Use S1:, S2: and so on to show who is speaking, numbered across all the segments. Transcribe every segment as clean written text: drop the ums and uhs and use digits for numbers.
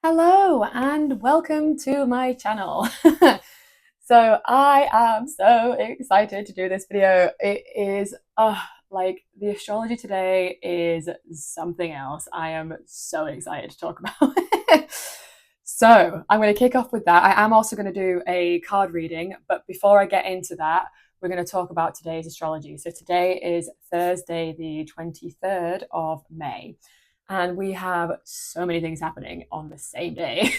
S1: Hello and welcome to my channel. So I am so excited to do this video. It is like the astrology today is something else. I am so excited to talk about it. So I'm going to kick off with that. I am also going to do a card reading, but before I get into that, we're going to talk about today's astrology. So today is Thursday, the 23rd of May. And we have so many things happening on the same day.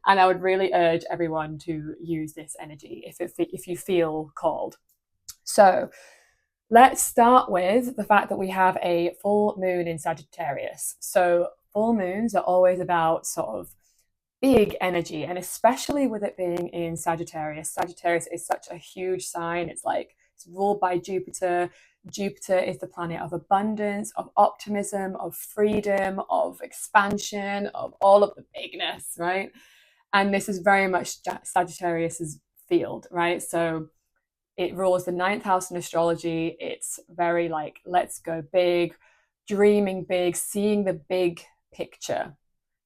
S1: And I would really urge everyone to use this energy if you feel called. So let's start with the fact that we have a full moon in Sagittarius. So full moons are always about sort of big energy, and especially with it being in Sagittarius. Sagittarius is such a huge sign. It's ruled by Jupiter. Jupiter is the planet of abundance, of optimism, of freedom, of expansion, of all of the bigness, right? And this is very much Sagittarius's field, right? So it rules the ninth house in astrology. It's very like, let's go big, dreaming big, seeing the big picture.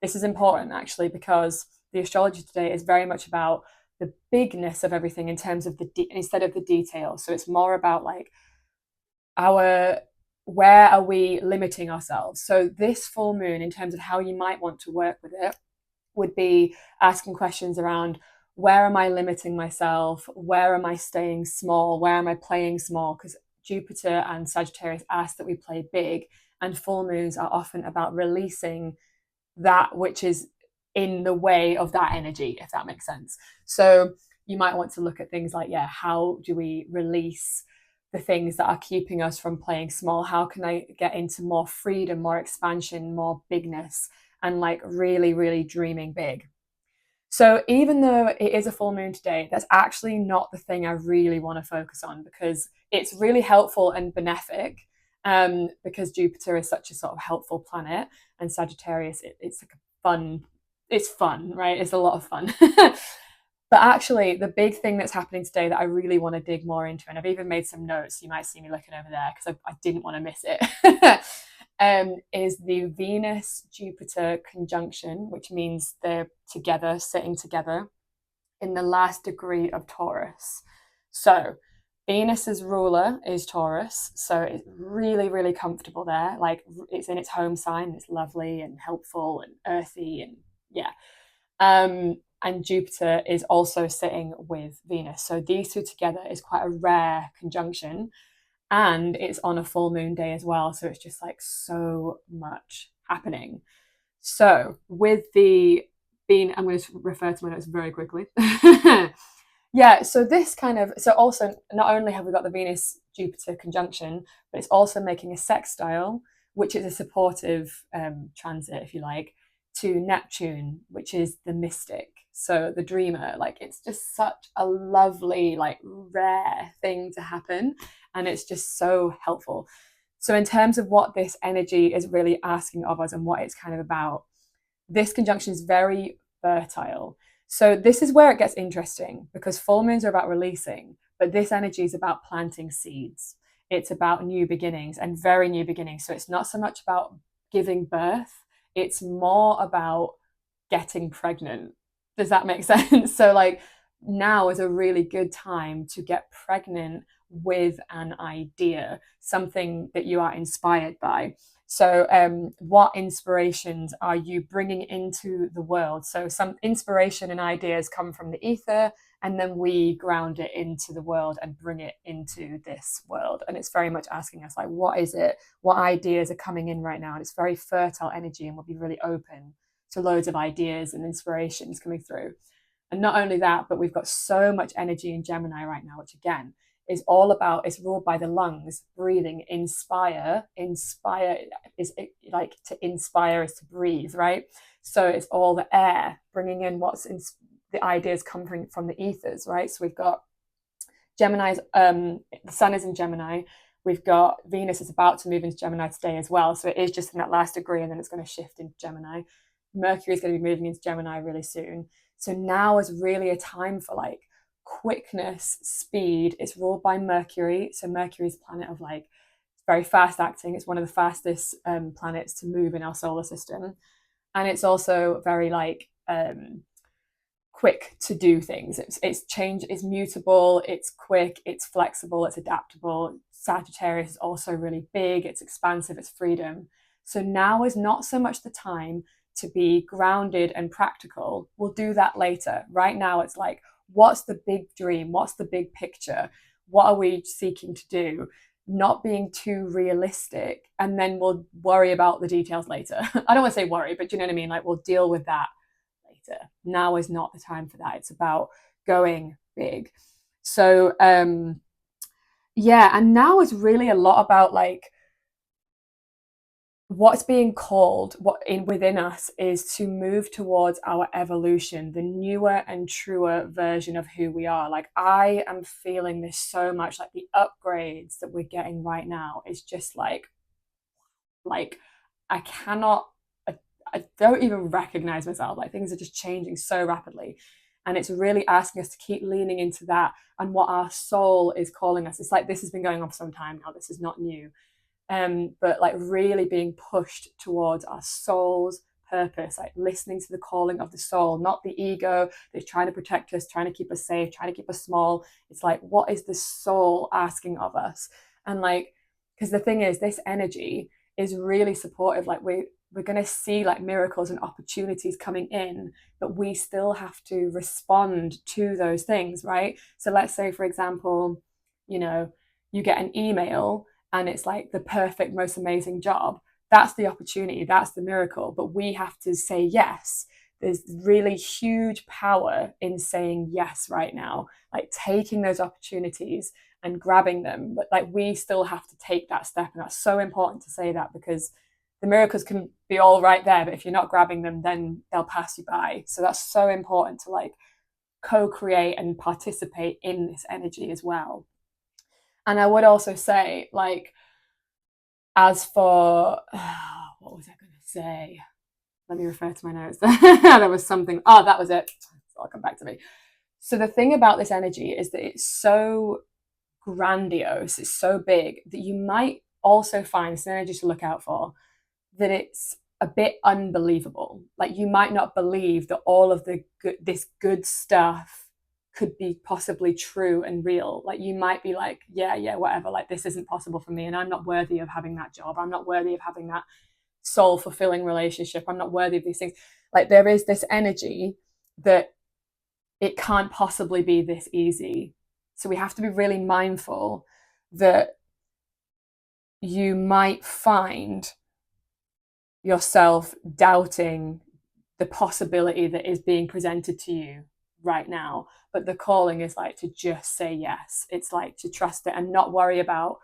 S1: This is important actually because the astrology today is very much about the bigness of everything in terms of instead of the details. So it's more about like where are we limiting ourselves? So this full moon, in terms of how you might want to work with it, would be asking questions around where am I limiting myself? Where am I staying small? Where am I playing small? Because Jupiter and Sagittarius ask that we play big, and full moons are often about releasing that which is in the way of that energy, if that makes sense. So you might want to look at things like, yeah, how do we release the things that are keeping us from playing small? How can I get into more freedom, more expansion, more bigness, and like really, really dreaming big? So even though it is a full moon today, that's actually not the thing I really want to focus on, because it's really helpful and benefic, because Jupiter is such a sort of helpful planet, and Sagittarius, it's like it's fun, right? It's a lot of fun. But actually, the big thing that's happening today that I really want to dig more into, and I've even made some notes, you might see me looking over there because I didn't want to miss it, is the Venus Jupiter conjunction, which means they're together, sitting together in the last degree of Taurus. So Venus's ruler is Taurus, so it's really, really comfortable there. Like it's in its home sign, it's lovely and helpful and earthy, and yeah. And Jupiter is also sitting with Venus. So these two together is quite a rare conjunction. And it's on a full moon day as well. So it's just like so much happening. So with the being, I'm going to refer to my notes very quickly. Yeah, so this kind of, so also not only have we got the Venus Jupiter conjunction, but it's also making a sextile, which is a supportive transit, if you like, to Neptune, which is the mystic, so the dreamer. Like it's just such a lovely, like rare thing to happen, and it's just so helpful. So in terms of what this energy is really asking of us and what it's kind of about, this conjunction is very fertile. So this is where it gets interesting, because full moons are about releasing, but this energy is about planting seeds. It's about new beginnings, and very new beginnings. So it's not so much about giving birth, it's more about getting pregnant. Does that make sense? So like now is a really good time to get pregnant with an idea, something that you are inspired by. So, what inspirations are you bringing into the world? So, some inspiration and ideas come from the ether, and then we ground it into the world and bring it into this world. And it's very much asking us, like, what is it? What ideas are coming in right now? And it's very fertile energy, and we'll be really open to loads of ideas and inspirations coming through. And not only that, but we've got so much energy in Gemini right now, which again is all about, it's ruled by the lungs, breathing, inspire is like to inspire is to breathe, right? So it's all the air bringing in the ideas coming from the ethers, right? So we've got Gemini's, the sun is in Gemini. We've got Venus is about to move into Gemini today as well. So it is just in that last degree, and then it's going to shift into Gemini. Mercury is going to be moving into Gemini really soon. So now is really a time for like quickness, speed. It's ruled by Mercury. So Mercury is a planet of like, it's very fast acting. It's one of the fastest planets to move in our solar system. And it's also very like quick to do things. It's change, it's mutable, it's quick, it's flexible, it's adaptable. Sagittarius is also really big, it's expansive, it's freedom. So now is not so much the time to be grounded and practical. We'll do that later. Right now, it's like, what's the big dream? What's the big picture? What are we seeking to do? Not being too realistic, and then we'll worry about the details later. I don't want to say worry, but do you know what I mean? Like, we'll deal with that later. Now is not the time for that. It's about going big. So yeah, and now is really a lot about like what's being called within us is to move towards our evolution, the newer and truer version of who we are. Like, I am feeling this so much, like the upgrades that we're getting right now is just like I cannot, I don't even recognize myself. Like, things are just changing so rapidly. And it's really asking us to keep leaning into that and what our soul is calling us. It's like, this has been going on for some time now. This is not new. But like really being pushed towards our soul's purpose, like listening to the calling of the soul, not the ego that's trying to protect us, trying to keep us safe, trying to keep us small. It's like, what is the soul asking of us? And like, because the thing is, this energy is really supportive. Like, we're going to see like miracles and opportunities coming in, but we still have to respond to those things, right? So let's say, for example, you know, you get an email and it's like the perfect, most amazing job. That's the opportunity, that's the miracle, but we have to say yes. There's really huge power in saying yes right now, like taking those opportunities and grabbing them. But like, we still have to take that step, and that's so important to say that, because the miracles can be all right there, but if you're not grabbing them, then they'll pass you by. So that's so important to like co-create and participate in this energy as well. And I would also say, like, as for what was I going to say? Let me refer to my notes. There was something. Oh, that was it. I'll come back to me. So the thing about this energy is that it's so grandiose, it's so big, that you might also find this energy to look out for, that it's a bit unbelievable. Like, you might not believe that all of this good stuff could be possibly true and real. Like, you might be like, yeah, whatever, like, this isn't possible for me, and I'm not worthy of having that job, I'm not worthy of having that soul fulfilling relationship, I'm not worthy of these things. Like, there is this energy that it can't possibly be this easy. So we have to be really mindful that you might find yourself doubting the possibility that is being presented to you right now. But the calling is like to just say yes. It's like to trust it and not worry about,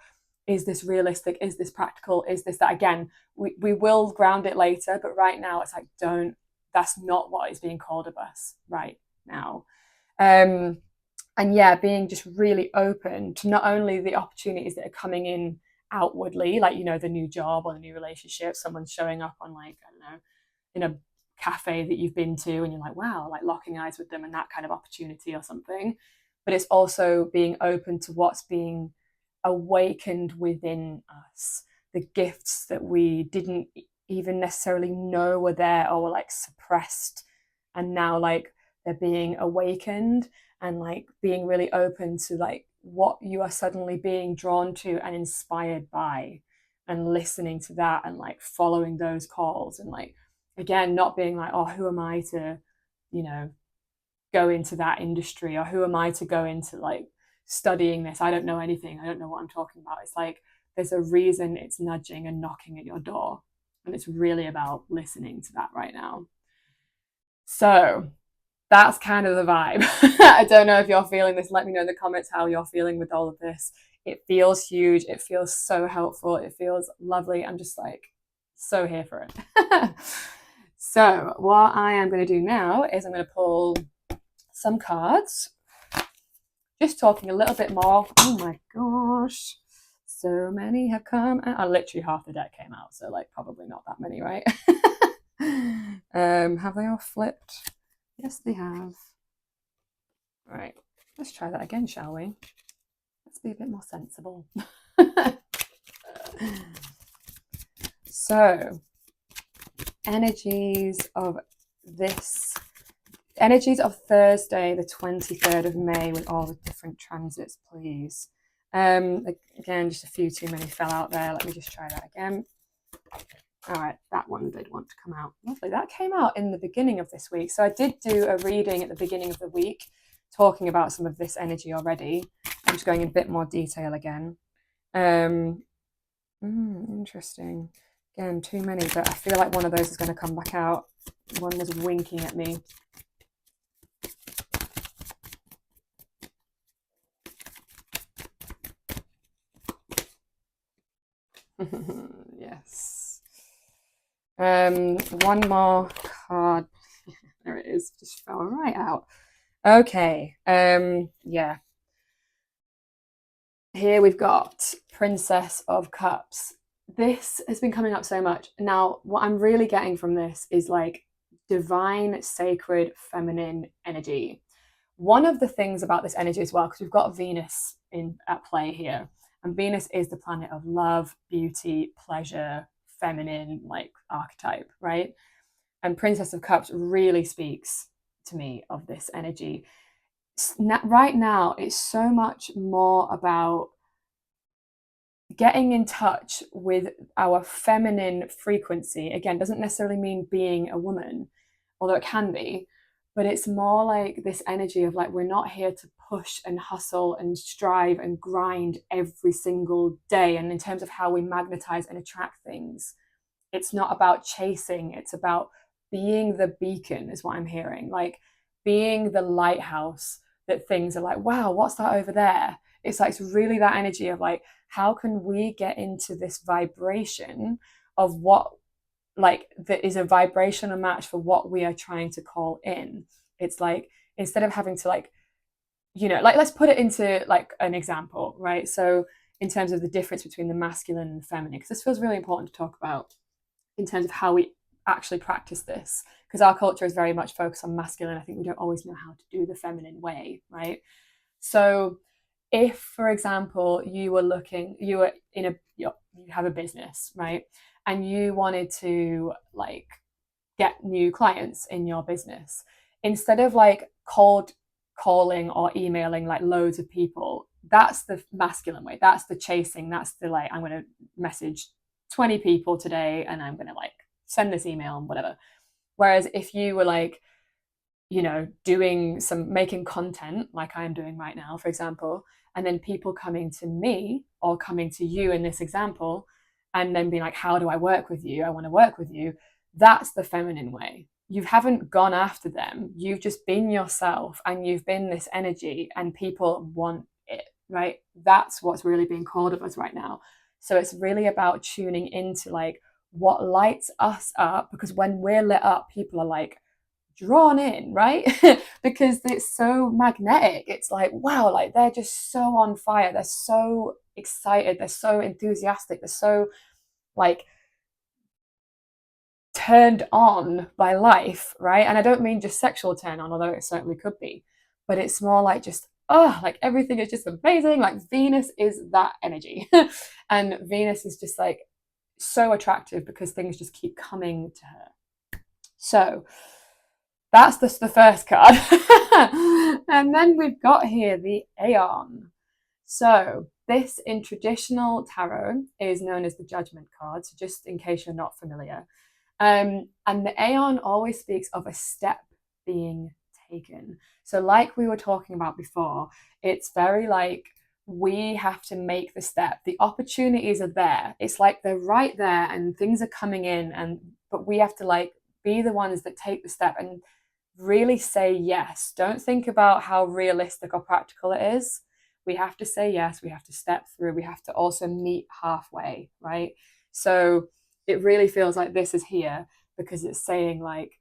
S1: is this realistic? Is this practical? Is this that? Again, we will ground it later, but right now it's like, that's not what is being called of us right now. And yeah, being just really open to not only the opportunities that are coming in outwardly, like, you know, the new job or the new relationship, someone's showing up on, like, I don't know, in a cafe that you've been to and you're like, wow, like locking eyes with them and that kind of opportunity or something. But it's also being open to what's being awakened within us, the gifts that we didn't even necessarily know were there or were like suppressed, and now like they're being awakened, and like being really open to like what you are suddenly being drawn to and inspired by, and listening to that and like following those calls, and like, again, not being like, oh, who am I to, you know, go into that industry, or who am I to go into like studying this? I don't know anything. I don't know what I'm talking about. It's like, there's a reason it's nudging and knocking at your door, and it's really about listening to that right now. So that's kind of the vibe. I don't know if you're feeling this. Let me know in the comments how you're feeling with all of this. It feels huge. It feels so helpful. It feels lovely. I'm just like so here for it. So what I am going to do now is I'm going to pull some cards, just talking a little bit more. Oh my gosh, so many have come out. Literally half the deck came out, so like probably not that many, right? Have they all flipped? Yes, they have. All right, let's try that again, shall we? Let's be a bit more sensible. So energies of Thursday, the 23rd of May, with all the different transits, please. Again, just a few too many fell out there. Let me just try that again. All right, that one did want to come out. Lovely. That came out in the beginning of this week. So I did do a reading at the beginning of the week talking about some of this energy already. I'm just going in a bit more detail again. Interesting. Again, too many, but I feel like one of those is going to come back out. One was winking at me. Yes. One more card. There it is. Just fell right out. Okay. Yeah. Here we've got Princess of Cups. This has been coming up so much. Now, what I'm really getting from this is like divine, sacred, feminine energy. One of the things about this energy as well, because we've got Venus at play here, and Venus is the planet of love, beauty, pleasure, feminine, like archetype, right? And Princess of Cups really speaks to me of this energy. Right now, it's so much more about getting in touch with our feminine frequency. Again, doesn't necessarily mean being a woman, although it can be, but it's more like this energy of like, we're not here to push and hustle and strive and grind every single day. And in terms of how we magnetize and attract things, it's not about chasing, it's about being the beacon, is what I'm hearing. Like being the lighthouse that things are like, wow, what's that over there? It's like, it's really that energy of like, how can we get into this vibration of what, like, that is a vibrational match for what we are trying to call in. It's like, instead of having to like, you know, like, let's put it into like an example, right? So in terms of the difference between the masculine and the feminine, because this feels really important to talk about in terms of how we actually practice this, because our culture is very much focused on masculine. I think we don't always know how to do the feminine way, right? So if, for example, you have a business, right? And you wanted to like get new clients in your business, instead of like cold calling or emailing like loads of people, that's the masculine way. That's the chasing. That's the like, I'm going to message 20 people today and I'm going to like send this email and whatever. Whereas if you were like, you know, making content like I'm doing right now, for example, and then people coming to me or coming to you in this example, and then being like, how do I work with you? I want to work with you. That's the feminine way. You haven't gone after them. You've just been yourself and you've been this energy and people want it, right? That's what's really being called of us right now. So it's really about tuning into like what lights us up, because when we're lit up, people are like drawn in, right? Because it's so magnetic. It's like, wow, like they're just so on fire. They're so excited. They're so enthusiastic. They're so like turned on by life, right? And I don't mean just sexual turn on, although it certainly could be, but it's more like just, oh, like everything is just amazing. Like Venus is that energy. And Venus is just like so attractive because things just keep coming to her. So that's the first card. And then we've got here the Aeon. So this in traditional tarot is known as the Judgment card. So just in case you're not familiar. And the Aeon always speaks of a step being taken. So like we were talking about before, it's very like we have to make the step. The opportunities are there. It's like they're right there and things are coming in, but we have to like be the ones that take the step and really say yes. Don't think about how realistic or practical it is. We have to say yes. We have to step through. We have to also meet halfway, right? So it really feels like this is here because it's saying like,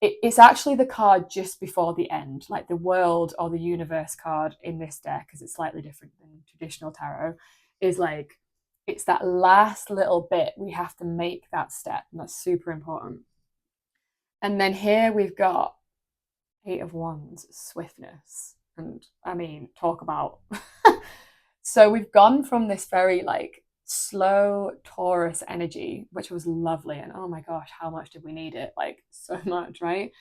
S1: it's actually the card just before the end, like the world or the universe card in this deck, because it's slightly different than traditional tarot, is like, it's that last little bit. We have to make that step, and that's super important. And then here we've got Eight of Wands, swiftness. And I mean, talk about. So we've gone from this very like slow Taurus energy, which was lovely. And oh my gosh, how much did we need it? Like so much, right?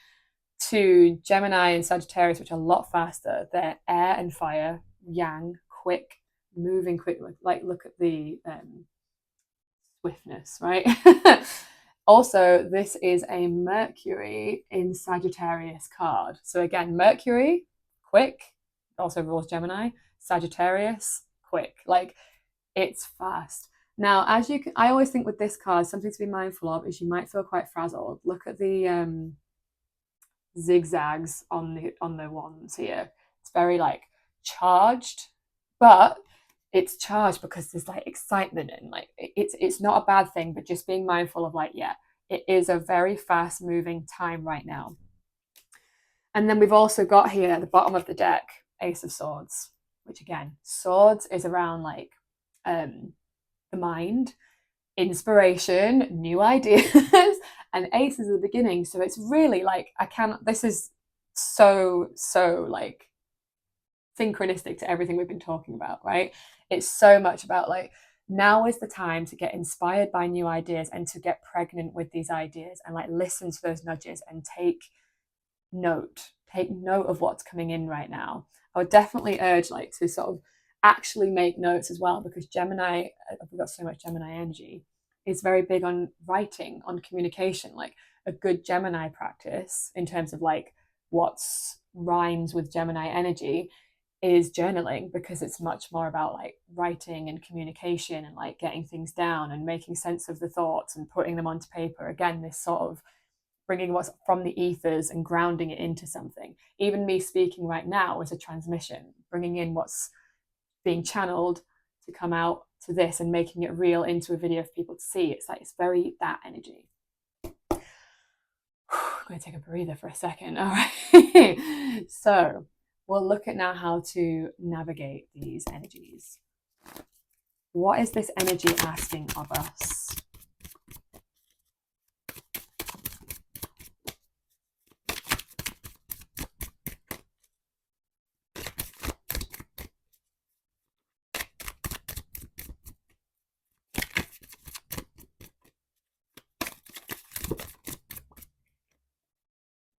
S1: To Gemini and Sagittarius, which are a lot faster. They're air and fire, yang, quick, moving quick. Like look at the swiftness, right? Also, this is a Mercury in Sagittarius card. So again, Mercury, quick, also rules Gemini. Sagittarius, quick. Like it's fast. Now, as you can, I always think with this card, something to be mindful of is you might feel quite frazzled. Look at the zigzags on the wands here. It's very like charged, but it's charged because there's like excitement and like it's not a bad thing, but just being mindful of like, yeah, it is a very fast moving time right now. And then we've also got here at the bottom of the deck, Ace of Swords, which again, swords is around like the mind, inspiration, new ideas, and ace is the beginning. So it's really like this is so like synchronistic to everything we've been talking about, right? It's so much about like, now is the time to get inspired by new ideas and to get pregnant with these ideas and like listen to those nudges and take note of what's coming in right now. I would definitely urge like to sort of actually make notes as well, because Gemini, we've got so much Gemini energy, is very big on writing, on communication. Like a good Gemini practice in terms of like what's rhymes with Gemini energy is journaling, because it's much more about like writing and communication and like getting things down and making sense of the thoughts and putting them onto paper. Again, this sort of bringing what's from the ethers and grounding it into something. Even me speaking right now is a transmission, bringing in what's being channeled to come out to this and making it real into a video for people to see. It's like, it's very that energy. I'm going to take a breather for a second. All right. So we'll look at now how to navigate these energies. What is this energy asking of us?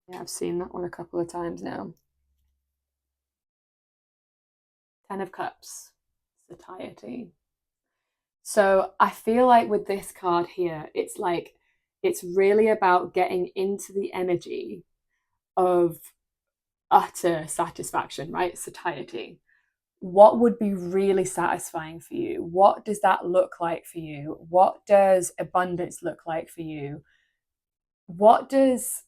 S1: Yeah, I've seen that one a couple of times now. 10 of Cups, satiety. So I feel like with this card here, it's like, it's really about getting into the energy of utter satisfaction, right? Satiety. What would be really satisfying for you? What does that look like for you? What does abundance look like for you? What does,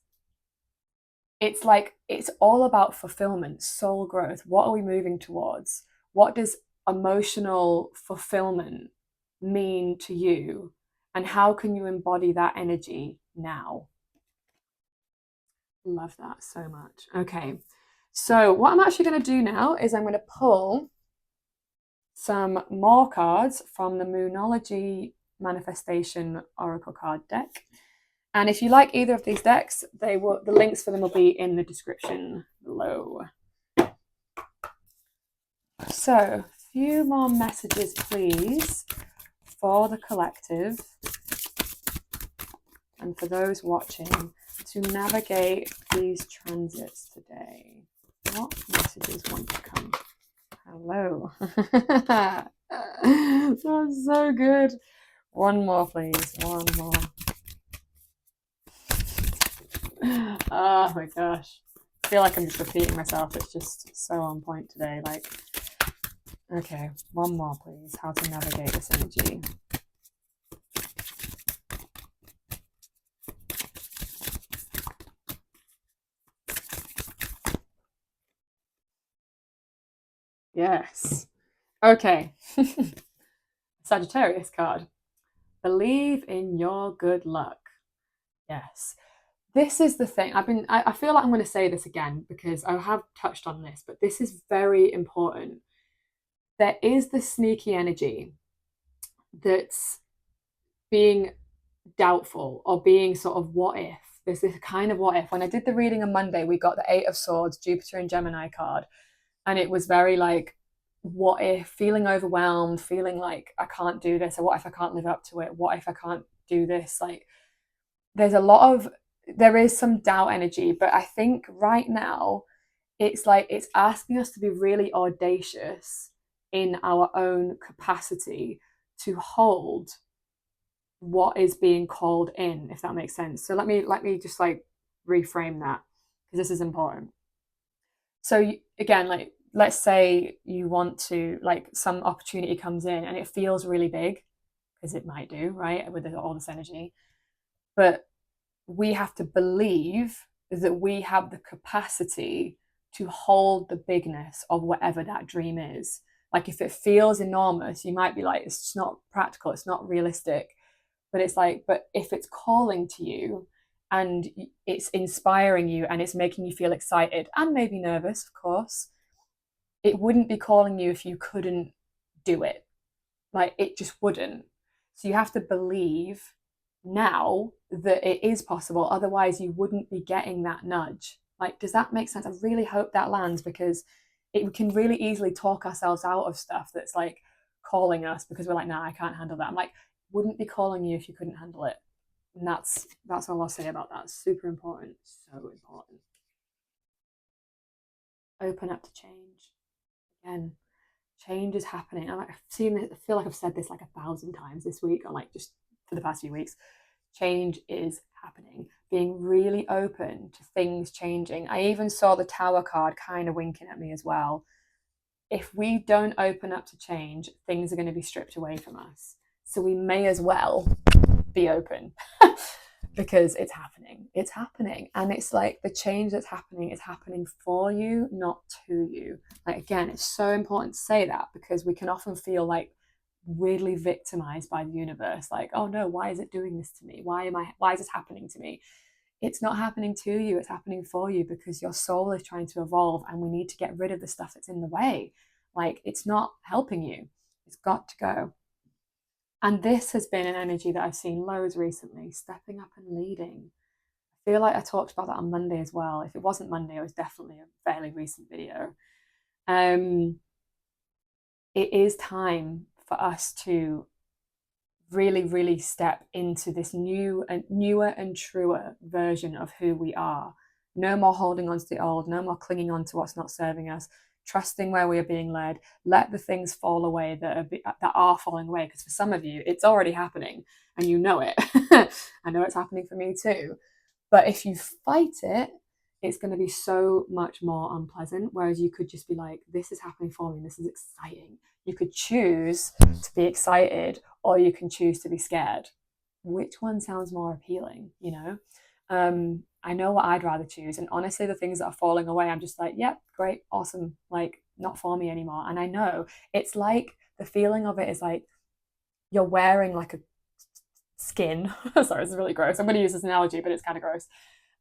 S1: it's like, it's all about fulfillment, soul growth. What are we moving towards? What does emotional fulfillment mean to you? And how can you embody that energy now? Love that so much. Okay, so what I'm actually going to do now is I'm going to pull some more cards from the Moonology Manifestation Oracle card deck. And if you like either of these decks, the links for them will be in the description below. So, a few more messages, please, for the collective and for those watching to navigate these transits today. What messages want to come? Hello. That's so good. One more, please. One more. Oh my gosh. I feel like I'm just repeating myself. It's just so on point today. Like, okay, one more, please. How to navigate this energy. Yes. Okay. Sagittarius card. Believe in your good luck. Yes. This is the thing. I feel like I'm going to say this again because I have touched on this, but this is very important. There is the sneaky energy that's being doubtful or being sort of what if. There's this kind of what if. When I did the reading on Monday, we got the 8 of Swords, Jupiter and Gemini card. And it was very like, what if, feeling overwhelmed, feeling like I can't do this, or what if I can't live up to it? What if I can't do this? Like, there is some doubt energy, but I think right now it's like it's asking us to be really audacious in our own capacity to hold what is being called in, if that makes sense. So let me just like reframe that, because this is important. So again, like, let's say you want to, like, some opportunity comes in and it feels really big, because it might do, right, with all this energy. But we have to believe that we have the capacity to hold the bigness of whatever that dream is. Like, if it feels enormous, you might be like, it's just not practical, it's not realistic. But it's like, but if it's calling to you and it's inspiring you and it's making you feel excited and maybe nervous, of course, it wouldn't be calling you if you couldn't do it. Like, it just wouldn't. So you have to believe now that it is possible. Otherwise, you wouldn't be getting that nudge. Like, does that make sense? I really hope that lands, because we can really easily talk ourselves out of stuff that's like calling us, because we're like, nah, I can't handle that. I'm like, wouldn't be calling you if you couldn't handle it. And that's all I'll say about that. Super important. So important. Open up to change. Again, change is happening. I feel like I've said this like 1,000 times this week, or like just for the past few weeks. Change is happening. Being really open to things changing. I even saw the Tower card kind of winking at me as well. If we don't open up to change, things are going to be stripped away from us. So we may as well be open because it's happening. It's happening. And it's like the change that's happening is happening for you, not to you. Like, again, it's so important to say that, because we can often feel like weirdly victimized by the universe. Like, oh no, why is it doing this to me? Why is this happening to me? It's not happening to you. It's happening for you, because your soul is trying to evolve and we need to get rid of the stuff that's in the way. Like, it's not helping you. It's got to go. And this has been an energy that I've seen loads recently, stepping up and leading. I feel like I talked about that on Monday as well. If it wasn't Monday, it was definitely a fairly recent video. It is time for us to really, really step into this newer and truer version of who we are. No more holding on to the old, no more clinging on to what's not serving us, trusting where we are being led. Let the things fall away that are falling away, because for some of you, it's already happening and you know it. I know it's happening for me too. But if you fight it, it's going to be so much more unpleasant. Whereas you could just be like, this is happening for me. This is exciting. You could choose to be excited, or you can choose to be scared. Which one sounds more appealing, you know? I know what I'd rather choose. And honestly, the things that are falling away, I'm just like, yep, great, awesome. Like, not for me anymore. And I know it's like, the feeling of it is like you're wearing like a skin. Sorry, this is really gross. I'm going to use this analogy, but it's kind of gross.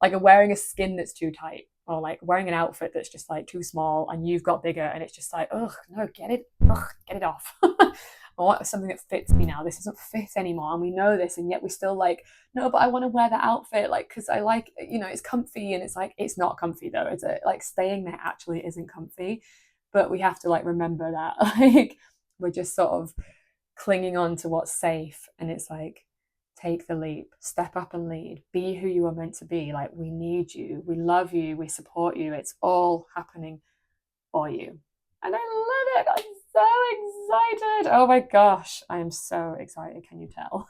S1: Like, you're wearing a skin that's too tight, or like wearing an outfit that's just like too small and you've got bigger, and it's just like, ugh, no, get it off. I want something that fits me now. This doesn't fit anymore. And we know this, and yet we still like, no, but I want to wear that outfit, like, because I like, you know, it's comfy. And it's like, it's not comfy though. It's like staying there actually isn't comfy. But we have to like remember that, like, we're just sort of clinging on to what's safe. And it's like, take the leap, step up and lead, be who you are meant to be. Like, we need you, we love you, we support you. It's all happening for you. And I love it. I'm so excited. Oh my gosh, I am so excited. Can you tell?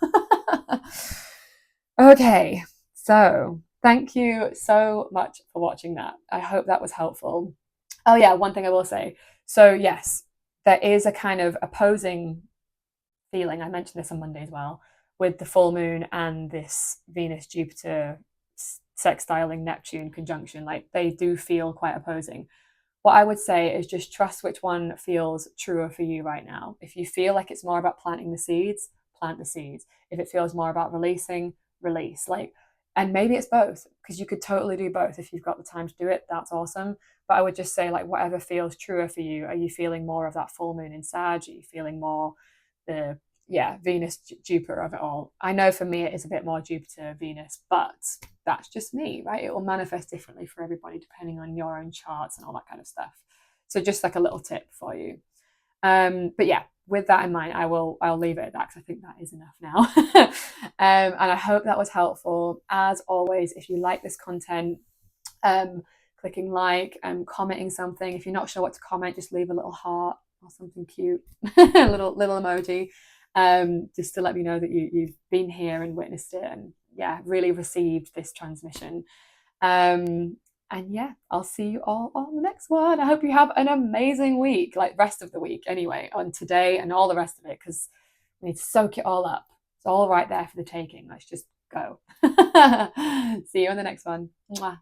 S1: Okay, so thank you so much for watching that. I hope that was helpful. Oh yeah, one thing I will say. So yes, there is a kind of opposing feeling. I mentioned this on Monday as well, with the full moon and this Venus Jupiter sextiling Neptune conjunction. Like, they do feel quite opposing. What I would say is just trust which one feels truer for you right now. If you feel like it's more about planting the seeds, plant the seeds. If it feels more about releasing, release. Like, and maybe it's both, because you could totally do both if you've got the time to do it. That's awesome. But I would just say, like, whatever feels truer for you. Are you feeling more of that full moon in Sag? Are you feeling more the Venus Jupiter of it all? I know for me it is a bit more Jupiter Venus, but that's just me, right? It will manifest differently for everybody depending on your own charts and all that kind of stuff. So just like a little tip for you. But yeah, with that in mind, I'll leave it at that because I think that is enough now. And I hope that was helpful. As always, if you like this content, clicking like and commenting something. If you're not sure what to comment, just leave a little heart or something cute, a little emoji, just to let me know that you've been here and witnessed it, and yeah, really received this transmission. And yeah, I'll see you all on the next one. I hope you have an amazing week, like rest of the week anyway, on today and all the rest of it, because we need to soak it all up. It's all right there for the taking. Let's just go. See you on the next one. Mwah.